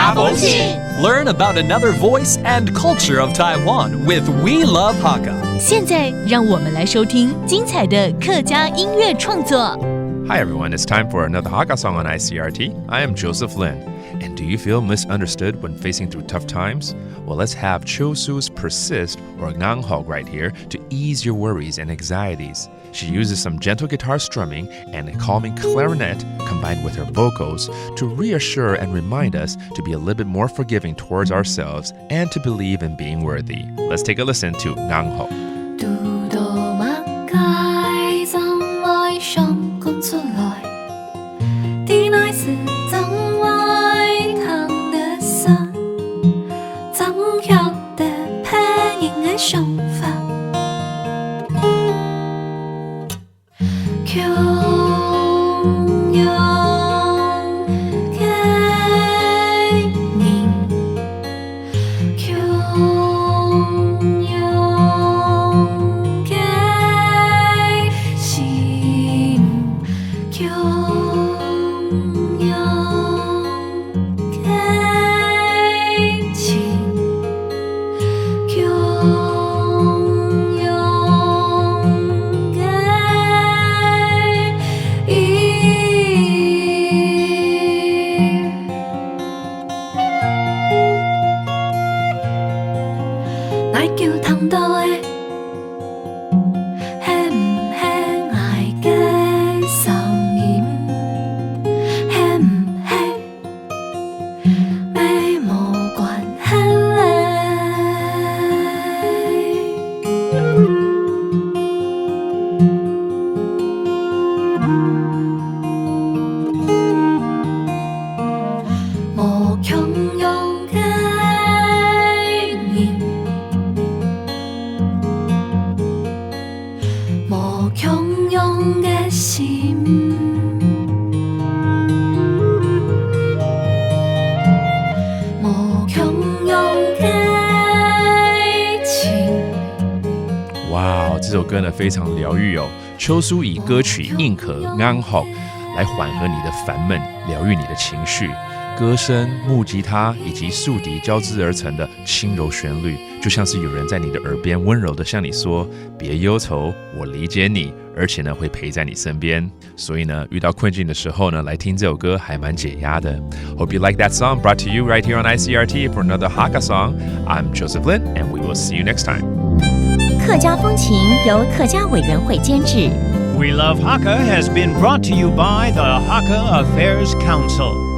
家风情 Learn about another voice and culture of Taiwan with We Love Hakka. 现在让我们来收听精彩的客家音乐创作。Hi everyone, it's time for another Hakka song on ICRT. I am Joseph Lin. And do you feel misunderstood when facing through tough times? Well, let's have邱舒 Persist or Nganghok right here to ease your worries and anxieties. She uses some gentle guitar strumming and a calming clarinet combined with her vocals to reassure and remind us to be a little bit more forgiving towards ourselves and to believe in being worthy. Let's take a listen to Nganghok. 哇，这首歌呢非常疗愈哦。邱舒以歌曲《硬壳 Nganghok》来缓和你的烦闷，疗愈你的情绪。歌声、木吉他以及豎笛交织而成的轻柔旋律，就像是有人在你的耳边温柔的向你说：“别忧愁，我理解你，而且呢会陪在你身边。”所以呢，遇到困境的时候呢，来听这首歌还蛮解压的。Hope you like that song brought to you right here on ICRT for another Hakka song. I'm Joseph Lin, and we will see you next time. 客家风情由客家委员会监制。We Love Hakka has been brought to you by the Hakka Affairs Council.